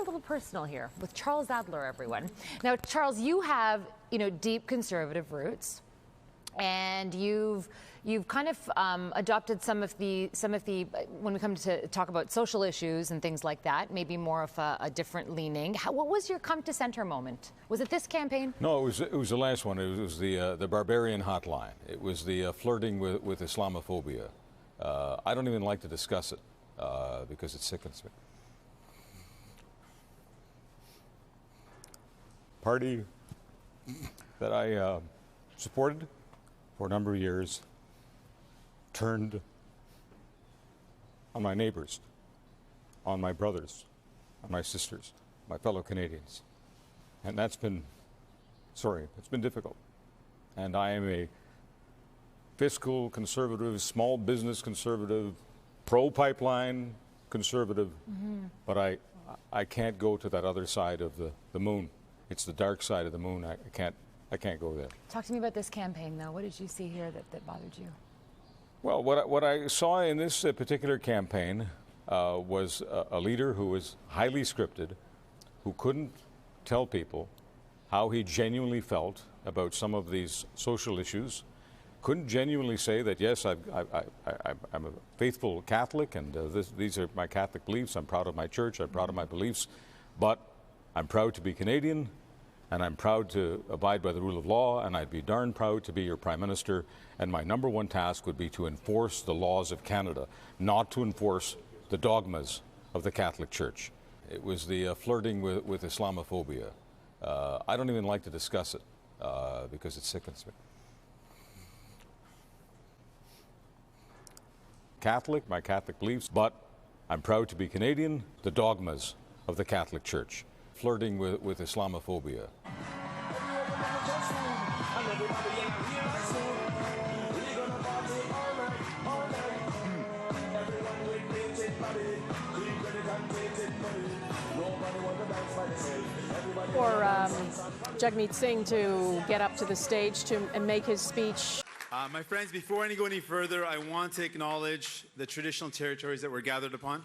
a little personal here with Charles Adler, everyone. Now, Charles, you have, deep conservative roots, and you've kind of adopted some of the when we come to talk about social issues and things like that, maybe more of a different leaning. What was your come to center moment? Was it this campaign? No, it was the last one. It was the barbarian hotline. It was the flirting with Islamophobia. I don't even like to discuss it because it sickens me. Party that I supported for a number of years turned on my neighbors, on my brothers, on my sisters, my fellow Canadians. And it's been difficult. And I am a fiscal conservative, small business conservative, pro-pipeline conservative, but I can't go to that other side of the moon. It's the dark side of the moon. I can't go there. Talk to me about this campaign, though. What did you see here that bothered you? Well, what I saw in this particular campaign was a leader who was highly scripted, who couldn't tell people how he genuinely felt about some of these social issues, couldn't genuinely say that, yes, I'm a faithful Catholic, and these are my Catholic beliefs. I'm proud of my church. I'm proud of my beliefs. But I'm proud to be Canadian, and I'm proud to abide by the rule of law, and I'd be darn proud to be your Prime Minister, and my number one task would be to enforce the laws of Canada, not to enforce the dogmas of the Catholic Church. It was the flirting with Islamophobia. I don't even like to discuss it because it sickens me. Catholic, my Catholic beliefs, but I'm proud to be Canadian, the dogmas of the Catholic Church. Flirting with Islamophobia. For Jagmeet Singh to get up to the stage and make his speech. My friends, before I go any further, I want to acknowledge the traditional territories that we're gathered upon.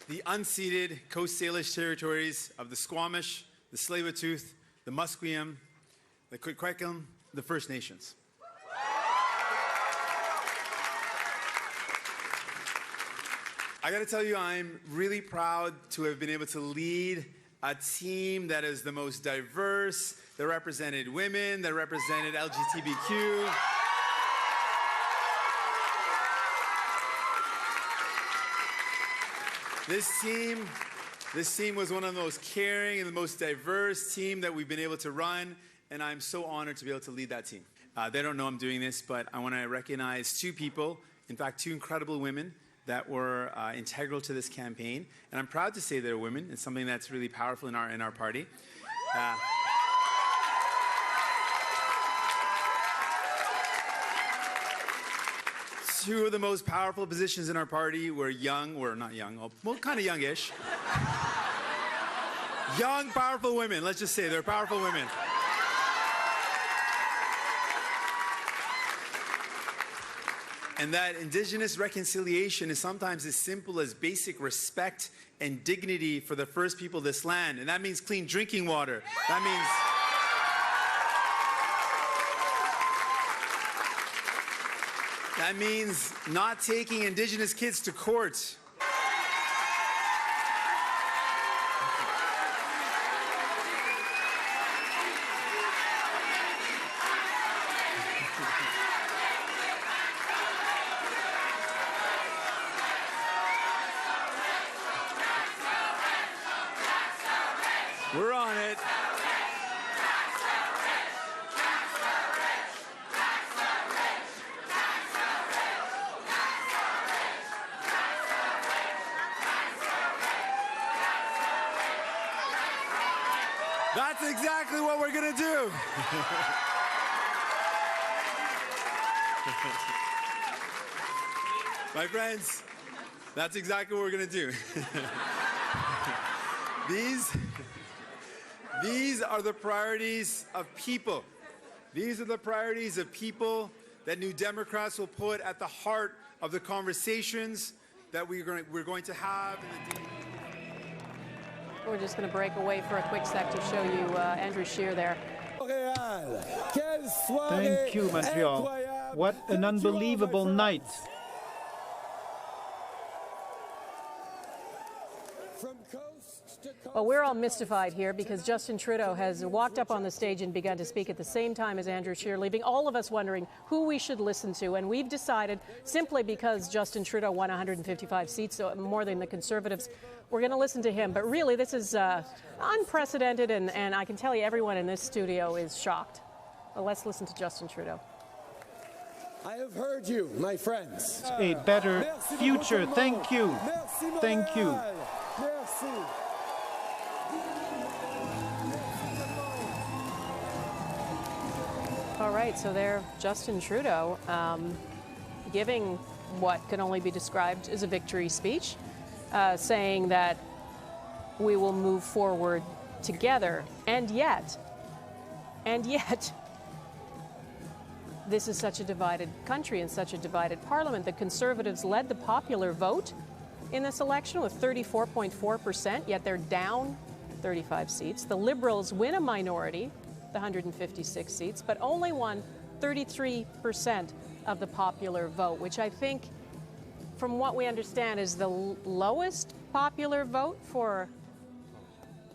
The unceded Coast Salish territories of the Squamish, the Tsleil-Waututh, the Musqueam, the Kwikwekwim, the First Nations. I got to tell you, I'm really proud to have been able to lead a team that is the most diverse, that represented women, that represented LGBTQ. This team was one of the most caring and the most diverse team that we've been able to run, and I'm so honored to be able to lead that team. They don't know I'm doing this, but I want to recognize two people, in fact, two incredible women that were integral to this campaign, and I'm proud to say they're women. It's something that's really powerful in our party. Two of the most powerful positions in our party were not young, well, kind of youngish. Young, powerful women. Let's just say they're powerful women. And that Indigenous reconciliation is sometimes as simple as basic respect and dignity for the first people of this land. And that means clean drinking water. That means not taking Indigenous kids to court. We're on it. That's exactly what we're going to do. My friends, that's exactly what we're going to do. These are the priorities of people. These are the priorities of people that New Democrats will put at the heart of the conversations that we're going to have. We're just going to break away for a quick sec to show you Andrew Scheer there. Thank you, Montreal. What an unbelievable night. Well, we're all mystified here because Justin Trudeau has walked up on the stage and begun to speak at the same time as Andrew Scheer, leaving all of us wondering who we should listen to. And we've decided, simply because Justin Trudeau won 155 seats, so more than the Conservatives, we're going to listen to him. But really, this is unprecedented, and I can tell you everyone in this studio is shocked. Well, let's listen to Justin Trudeau. I have heard you, my friends. A better future. Thank you. Thank you. All right, so there, Justin Trudeau giving what can only be described as a victory speech, saying that we will move forward together. And yet, this is such a divided country and such a divided parliament. The Conservatives led the popular vote in this election with 34.4%, yet they're down 35 seats. The Liberals win a minority, the 156 seats, but only won 33% of the popular vote, which I think, from what we understand, is the lowest popular vote for...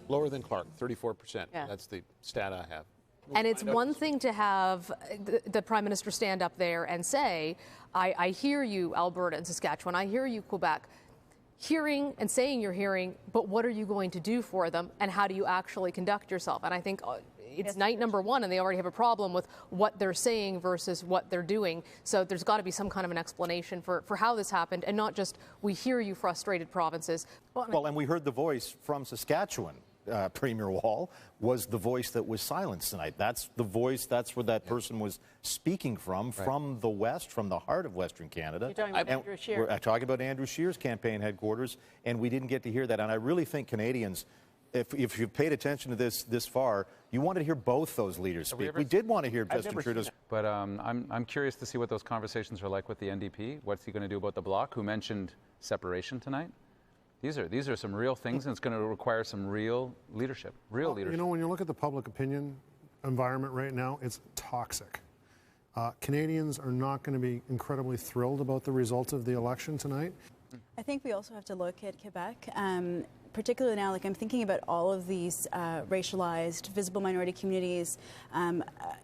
Lower than Clark, 34%. Yeah. That's the stat I have. And it's one thing to have the Prime Minister stand up there and say, I hear you, Alberta and Saskatchewan, I hear you, Quebec, hearing and saying you're hearing, but what are you going to do for them, and how do you actually conduct yourself? And I think it's night number one, and they already have a problem with what they're saying versus what they're doing. So there's got to be some kind of an explanation for how this happened, and not just, we hear you, frustrated provinces. Well, and we heard the voice from Saskatchewan. Premier Wall was the voice that was silenced tonight. That's the voice, that's where that person was speaking from the West, from the heart of Western Canada. You're talking about Andrew Scheer. We're talking about Andrew Scheer's campaign headquarters, and we didn't get to hear that. And I really think Canadians, if you've paid attention to this far, you wanted to hear both those leaders speak. We did want to hear Justin Trudeau's. But I'm curious to see what those conversations are like with the NDP. What's he going to do about the Bloc, who mentioned separation tonight? These are some real things, and it's going to require some real leadership, leadership. You know, when you look at the public opinion environment right now, it's toxic. Canadians are not going to be incredibly thrilled about the result of the election tonight. I think we also have to look at Quebec, particularly now, like I'm thinking about all of these racialized, visible minority communities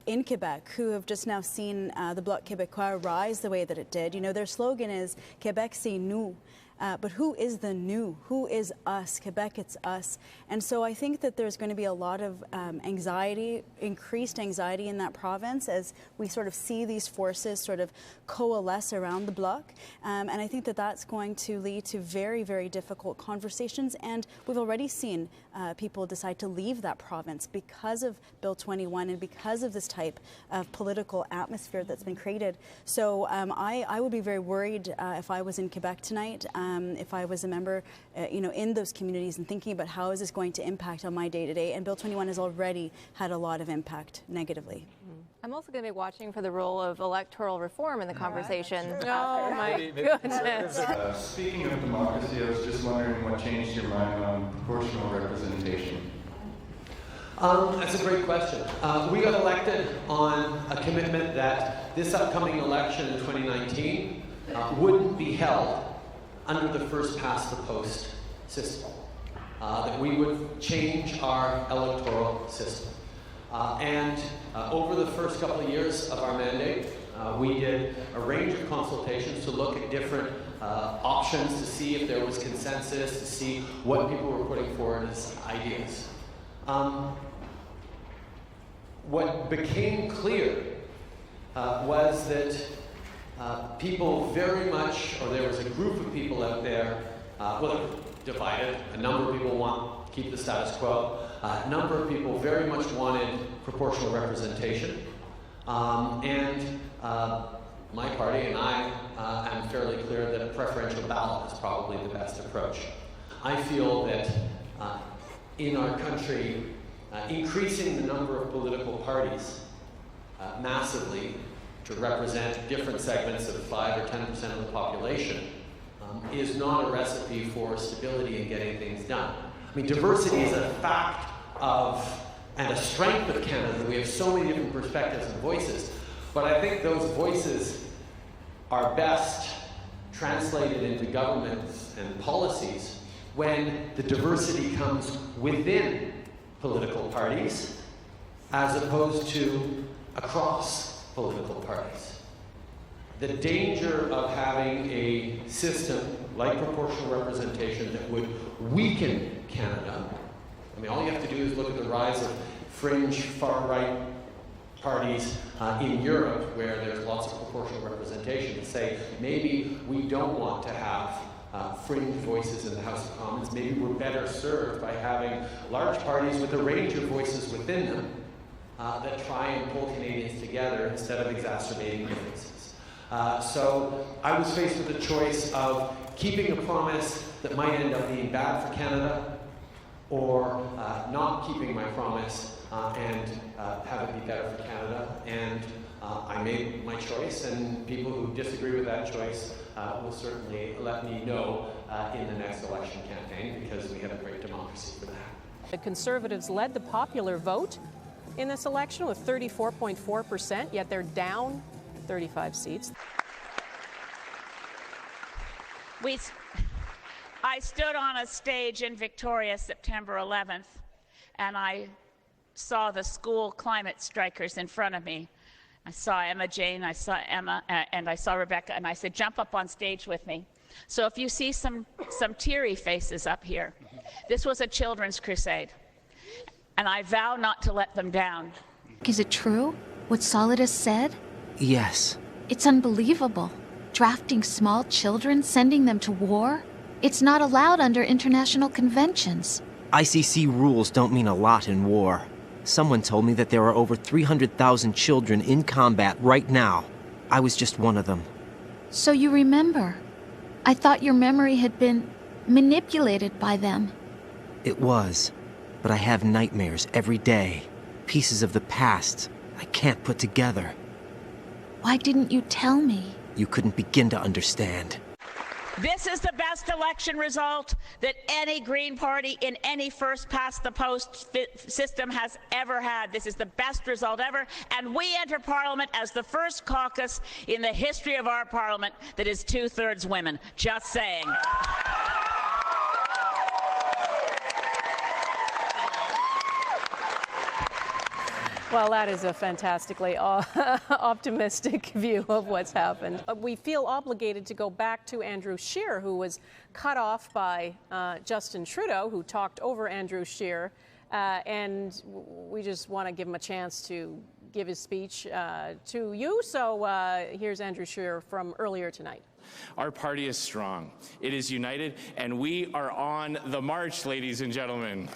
in Quebec who have just now seen the Bloc Québécois rise the way that it did. You know, their slogan is Québec, c'est nous. But who is the new? Who is us? Quebec, it's us. And so I think that there's going to be a lot of anxiety, increased anxiety in that province as we sort of see these forces sort of coalesce around the Bloc. And I think that that's going to lead to very, very difficult conversations. And we've already seen people decide to leave that province because of Bill 21 and because of this type of political atmosphere that's been created. So I would be very worried if I was in Quebec tonight. If I was a member, in those communities and thinking about how is this going to impact on my day-to-day. And Bill 21 has already had a lot of impact negatively. I'm also going to be watching for the role of electoral reform in the conversation. Oh, my goodness. Speaking of democracy, I was just wondering what changed your mind on proportional representation. That's a great question. We got elected on a commitment that this upcoming election in 2019 wouldn't be held under the first past the post system, that we would change our electoral system. And over the first couple of years of our mandate, we did a range of consultations to look at different options to see if there was consensus, to see what people were putting forward as ideas. What became clear was that people very much, or there was a group of people out there, they're divided. A number of people want to keep the status quo. A number of people very much wanted proportional representation. And my party and I am fairly clear that a preferential ballot is probably the best approach. I feel that in our country, increasing the number of political parties massively to represent different segments of 5 or 10% of the population is not a recipe for stability in getting things done. I mean, diversity is a fact of and a strength of Canada. We have so many different perspectives and voices, but I think those voices are best translated into governments and policies when the diversity comes within political parties as opposed to across political parties. The danger of having a system like proportional representation that would weaken Canada. I mean, all you have to do is look at the rise of fringe far-right parties in Europe, where there's lots of proportional representation, to say maybe we don't want to have fringe voices in the House of Commons. Maybe we're better served by having large parties with a range of voices within them that try and pull Canadians together instead of exacerbating differences. So I was faced with the choice of keeping a promise that might end up being bad for Canada, or not keeping my promise and have it be better for Canada. And I made my choice, and people who disagree with that choice will certainly let me know in the next election campaign, because we have a great democracy for that. The Conservatives led the popular vote in this election with 34.4%, yet they're down 35 seats. I stood on a stage in Victoria September 11th, and I saw the school climate strikers in front of me. I saw Emma Jane, I saw Emma, and I saw Rebecca, and I said, jump up on stage with me. So if you see some teary faces up here, this was a children's crusade, and I vow not to let them down. Is it true, what Solidus said? Yes. It's unbelievable. Drafting small children, sending them to war? It's not allowed under international conventions. ICC rules don't mean a lot in war. Someone told me that there are over 300,000 children in combat right now. I was just one of them. So you remember. I thought your memory had been manipulated by them. It was, but I have nightmares every day. Pieces of the past I can't put together. Why didn't you tell me? You couldn't begin to understand. This is the best election result that any Green Party in any first-past-the-post system has ever had. This is the best result ever, and we enter Parliament as the first caucus in the history of our Parliament that is 2/3 women. Just saying. Well, that is a fantastically optimistic view of what's happened. We feel obligated to go back to Andrew Scheer, who was cut off by Justin Trudeau, who talked over Andrew Scheer, and we just want to give him a chance to give his speech to you. So here's Andrew Scheer from earlier tonight. Our party is strong. It is united, and we are on the march, ladies and gentlemen.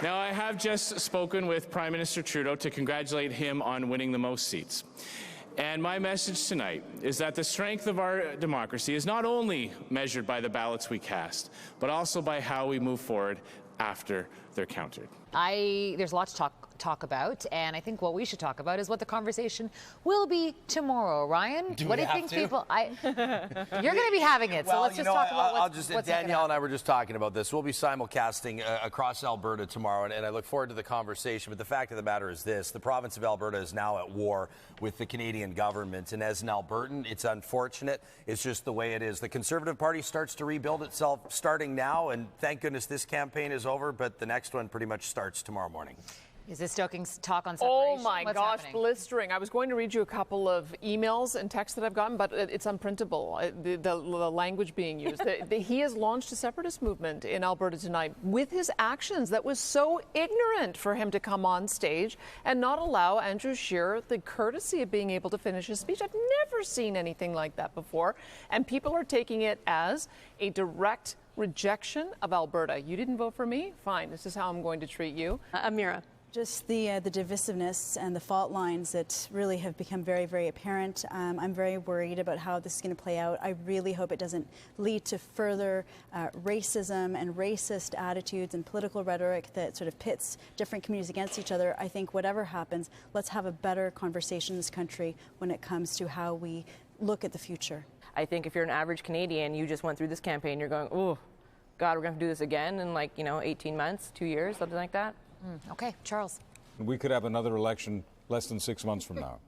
Now, I have just spoken with Prime Minister Trudeau to congratulate him on winning the most seats. And my message tonight is that the strength of our democracy is not only measured by the ballots we cast, but also by how we move forward after they're counted. There's a lot to talk about, and I think what we should talk about is what the conversation will be tomorrow. Ryan, what do you think people? You're going to be having it, so let's just talk about what's Danielle and I were just talking about this. We'll be simulcasting across Alberta tomorrow, and I look forward to the conversation. But the fact of the matter is this: the province of Alberta is now at war with the Canadian government, and as an Albertan, it's unfortunate. It's just the way it is. The Conservative Party starts to rebuild itself starting now, and thank goodness this campaign is over. But the next one pretty much starts tomorrow morning. Is this stoking talk on separation? Oh my gosh, blistering. I was going to read you a couple of emails and texts that I've gotten, but it's unprintable, the language being used. He has launched a separatist movement in Alberta tonight with his actions. That was so ignorant for him to come on stage and not allow Andrew Scheer the courtesy of being able to finish his speech. I've never seen anything like that before, and people are taking it as a direct rejection of Alberta. You didn't vote for me? Fine, this is how I'm going to treat you. Amira. Just the divisiveness and the fault lines that really have become very, very apparent. I'm very worried about how this is going to play out. I really hope it doesn't lead to further racism and racist attitudes and political rhetoric that sort of pits different communities against each other. I think whatever happens, let's have a better conversation in this country when it comes to how we look at the future. I think if you're an average Canadian, you just went through this campaign, you're going, oh, God, we're going to do this again in 18 months, 2 years, something like that. Okay, Charles. We could have another election less than 6 months from now.